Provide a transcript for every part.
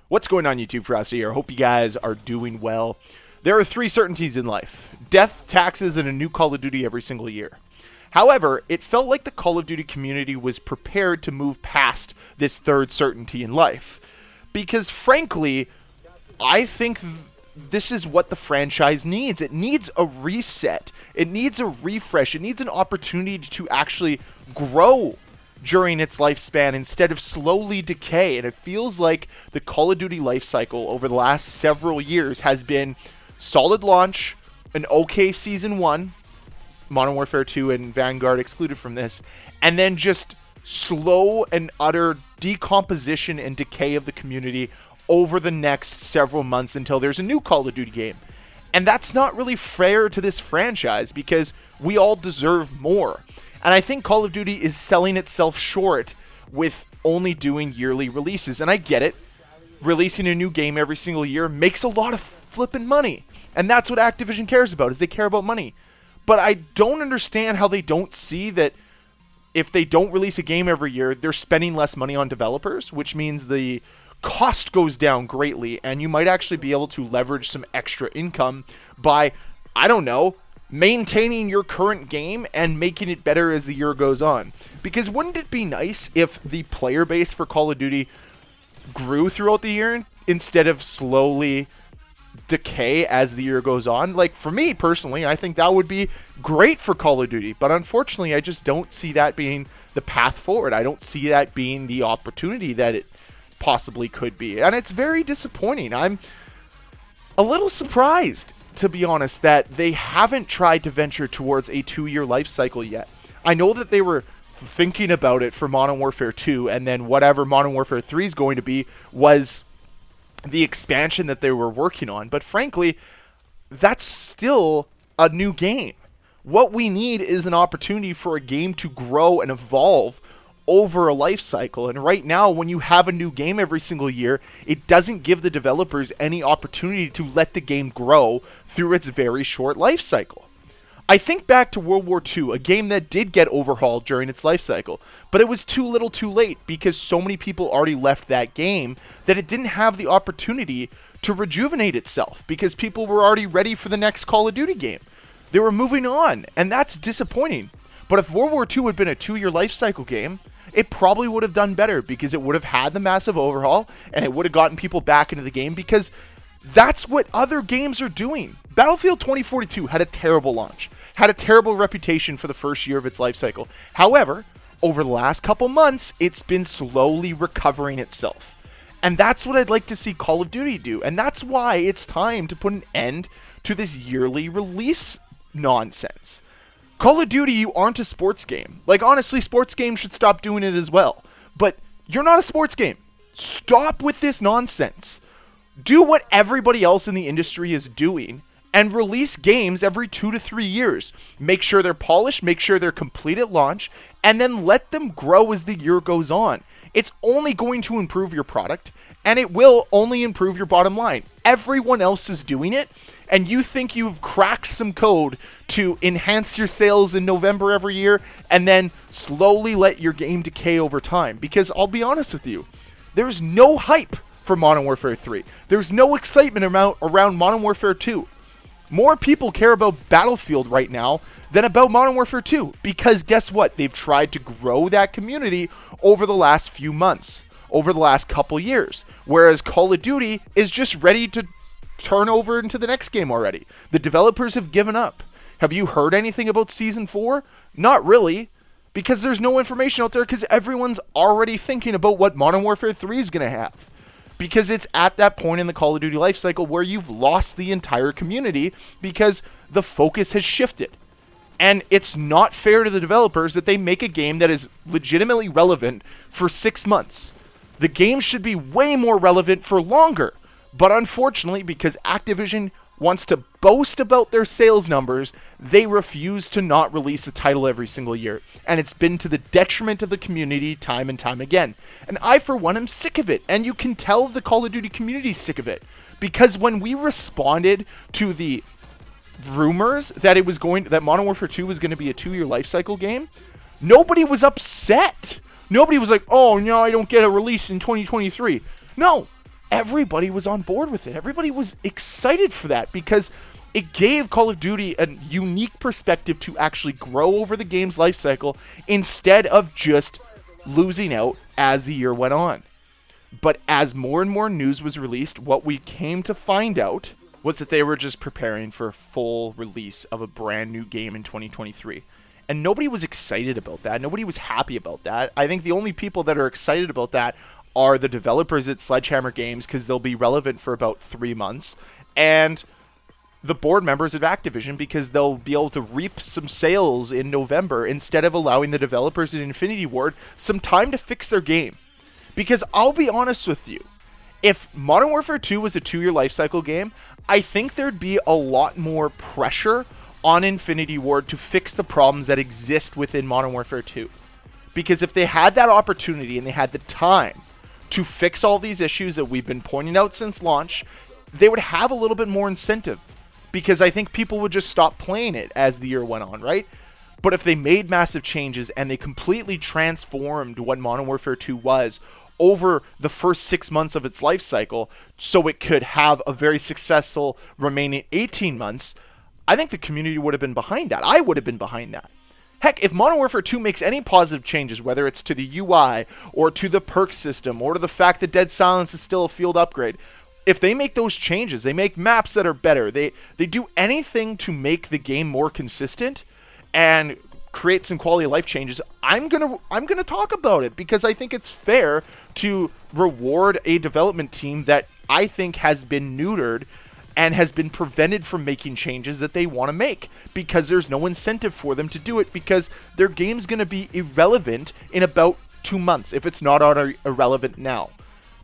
What's going on, YouTube? Ferocity here. I hope you guys are doing well. There are three certainties in life: death, taxes, and a new Call of Duty every single year. However, it felt like the Call of Duty community was prepared to move past this third certainty in life. Because frankly, I think this is what the franchise needs. It needs a reset. It needs a refresh. It needs an opportunity to actually grow during its lifespan instead of slowly decay. And it feels like the Call of Duty life cycle over the last several years has been solid launch, an okay season 1, Modern Warfare 2 and Vanguard excluded from this, and then just slow and utter decomposition and decay of the community over the next several months until there's a new Call of Duty game. And that's not really fair to this franchise because we all deserve more. And I think Call of Duty is selling itself short with only doing yearly releases. And I get it. Releasing a new game every single year makes a lot of flipping money. And that's what Activision cares about, is they care about money. But I don't understand how they don't see that if they don't release a game every year, they're spending less money on developers, which means the cost goes down greatly, and you might actually be able to leverage some extra income by, I don't know, maintaining your current game and making it better as the year goes on. Because wouldn't it be nice if the player base for Call of Duty grew throughout the year instead of slowly decay as the year goes on? Like, for me personally, I think that would be great for Call of Duty, but unfortunately I just don't see that being the path forward. I don't see that being the opportunity that it possibly could be, and it's very disappointing. I'm a little surprised, to be honest, that they haven't tried to venture towards a 2-year life cycle yet. I know that they were thinking about it for Modern Warfare 2, and then whatever Modern Warfare 3 is going to be was the expansion that they were working on. But frankly, that's still a new game. What we need is an opportunity for a game to grow and evolve over a life cycle. And right now, when you have a new game every single year, it doesn't give the developers any opportunity to let the game grow through its very short life cycle. I think back to World War II, a game that did get overhauled during its life cycle, but it was too little too late because so many people already left that game that it didn't have the opportunity to rejuvenate itself because people were already ready for the next Call of Duty game. They were moving on, and that's disappointing. But if World War II had been a 2-year life cycle game, it probably would have done better because it would have had the massive overhaul and it would have gotten people back into the game because that's what other games are doing. Battlefield 2042 had a terrible launch, had a terrible reputation for the first year of its life cycle. However, over the last couple months, it's been slowly recovering itself. And that's what I'd like to see Call of Duty do. And that's why it's time to put an end to this yearly release nonsense. Call of Duty, you aren't a sports game. Like, honestly, sports games should stop doing it as well. But you're not a sports game. Stop with this nonsense. Do what everybody else in the industry is doing and release games every 2 to 3 years. Make sure they're polished, make sure they're complete at launch, and then let them grow as the year goes on. It's only going to improve your product, and it will only improve your bottom line. Everyone else is doing it, and you think you've cracked some code to enhance your sales in November every year and then slowly let your game decay over time. Because I'll be honest with you, there's no hype for Modern Warfare 3. There's no excitement around Modern Warfare 2. More people care about Battlefield right now than about Modern Warfare 2 because guess what? They've tried to grow that community over the last few months, over the last couple years, whereas Call of Duty is just ready to turn over into the next game already. The developers have given up. Have you heard anything about Season 4? Not really, because there's no information out there because everyone's already thinking about what Modern Warfare 3 is going to have. Because it's at that point in the Call of Duty life cycle where you've lost the entire community because the focus has shifted. And it's not fair to the developers that they make a game that is legitimately relevant for 6 months. The game should be way more relevant for longer. But unfortunately, because Activision wants to boast about their sales numbers, they refuse to not release a title every single year. And it's been to the detriment of the community time and time again. And I, for one, am sick of it. And you can tell the Call of Duty community is sick of it. Because when we responded to the rumors that that Modern Warfare 2 was going to be a 2-year life cycle game, nobody was upset. Nobody was like, oh, no, I don't get a release in 2023. No. everybody was on board with it. Everybody was excited for that because it gave Call of Duty a unique perspective to actually grow over the game's life cycle instead of just losing out as the year went on. But as more and more news was released, what we came to find out was that they were just preparing for a full release of a brand new game in 2023. And nobody was excited about that. Nobody was happy about that. I think the only people that are excited about that are the developers at Sledgehammer Games, because they'll be relevant for about 3 months, and the board members of Activision, because they'll be able to reap some sales in November instead of allowing the developers at Infinity Ward some time to fix their game. Because I'll be honest with you, if Modern Warfare 2 was a 2-year lifecycle game, I think there'd be a lot more pressure on Infinity Ward to fix the problems that exist within Modern Warfare 2. Because if they had that opportunity and they had the time to fix all these issues that we've been pointing out since launch, they would have a little bit more incentive. Because I think people would just stop playing it as the year went on, right? But if they made massive changes and they completely transformed what Modern Warfare 2 was over the first 6 months of its life cycle, so it could have a very successful remaining 18 months, I think the community would have been behind that. I would have been behind that. Heck, if Modern Warfare 2 makes any positive changes, whether it's to the UI or to the perk system or to the fact that Dead Silence is still a field upgrade, if they make those changes, they make maps that are better, they do anything to make the game more consistent and create some quality of life changes, I'm gonna talk about it, because I think it's fair to reward a development team that I think has been neutered and has been prevented from making changes that they want to make, because there's no incentive for them to do it, because their game's going to be irrelevant in about 2 months if it's not irrelevant now.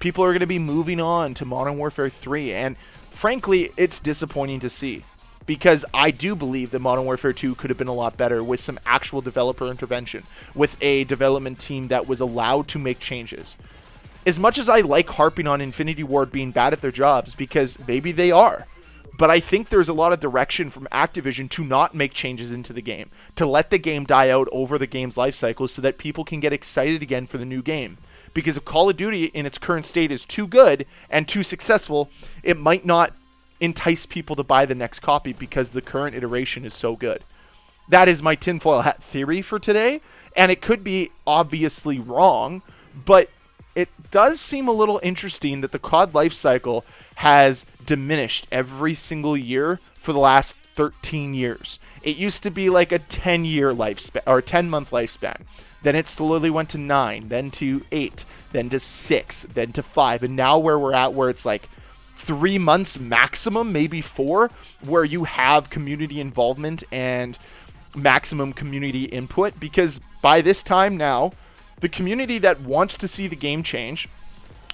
People are going to be moving on to Modern Warfare 3, and frankly, it's disappointing to see, because I do believe that Modern Warfare 2 could have been a lot better with some actual developer intervention, with a development team that was allowed to make changes. As much as I like harping on Infinity Ward being bad at their jobs, because maybe they are, but I think there's a lot of direction from Activision to not make changes into the game, to let the game die out over the game's life cycle so that people can get excited again for the new game. Because if Call of Duty in its current state is too good and too successful, it might not entice people to buy the next copy because the current iteration is so good. That is my tinfoil hat theory for today, and it could be obviously wrong, but it does seem a little interesting that the COD life cycle has diminished every single year for the last 13 years. It used to be like a 10-year lifespan, or a 10-month lifespan. Then it slowly went to 9, then to 8, then to 6, then to 5, and now where we're at, where it's like 3 months maximum, maybe 4, where you have community involvement and maximum community input, because by this time now, the community that wants to see the game change,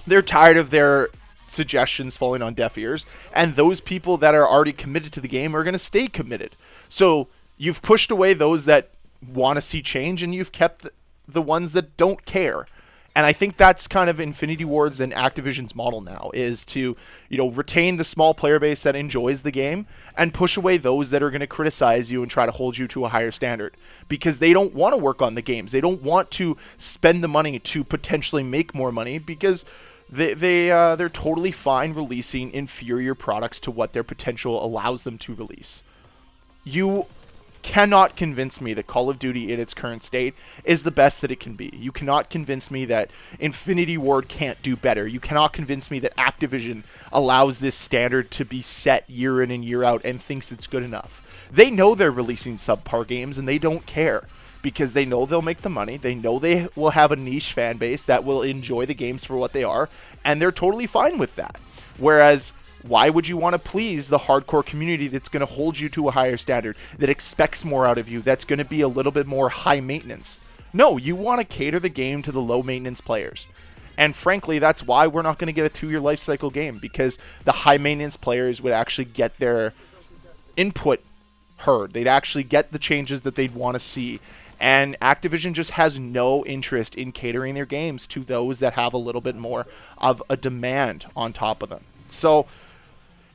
they're tired of their suggestions falling on deaf ears, and those people that are already committed to the game are going to stay committed. So you've pushed away those that want to see change, and you've kept the ones that don't care. And I think that's kind of Infinity Ward's and Activision's model now, is to, retain the small player base that enjoys the game and push away those that are going to criticize you and try to hold you to a higher standard, because they don't want to work on the games. They don't want to spend the money to potentially make more money, because they're totally fine releasing inferior products to what their potential allows them to release. You cannot convince me that Call of Duty in its current state is the best that it can be. You cannot convince me that Infinity Ward can't do better. You cannot convince me that Activision allows this standard to be set year in and year out and thinks it's good enough. They know they're releasing subpar games, and they don't care, because they know they'll make the money. They know they will have a niche fan base that will enjoy the games for what they are, and they're totally fine with that. Whereas, why would you want to please the hardcore community that's going to hold you to a higher standard, that expects more out of you, that's going to be a little bit more high maintenance? No, you want to cater the game to the low maintenance players. And frankly, that's why we're not going to get a 2-year life cycle game, because the high maintenance players would actually get their input heard. They'd actually get the changes that they'd want to see. And Activision just has no interest in catering their games to those that have a little bit more of a demand on top of them. So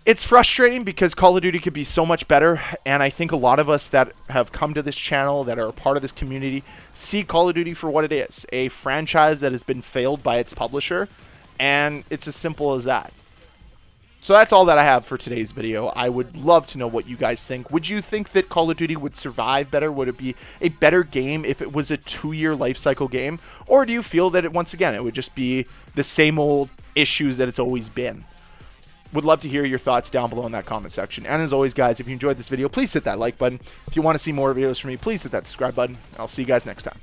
it's frustrating, because Call of Duty could be so much better, and I think a lot of us that have come to this channel, that are a part of this community, see Call of Duty for what it is, a franchise that has been failed by its publisher, And it's as simple as that. So that's all that I have for today's video. I would love to know what you guys think. Would you think that Call of Duty would survive better? Would it be a better game if it was a 2-year life cycle game? Or do you feel that once again, it would just be the same old issues that it's always been? Would love to hear your thoughts down below in that comment section. And as always, guys, if you enjoyed this video, please hit that like button. If you want to see more videos from me, please hit that subscribe button. I'll see you guys next time.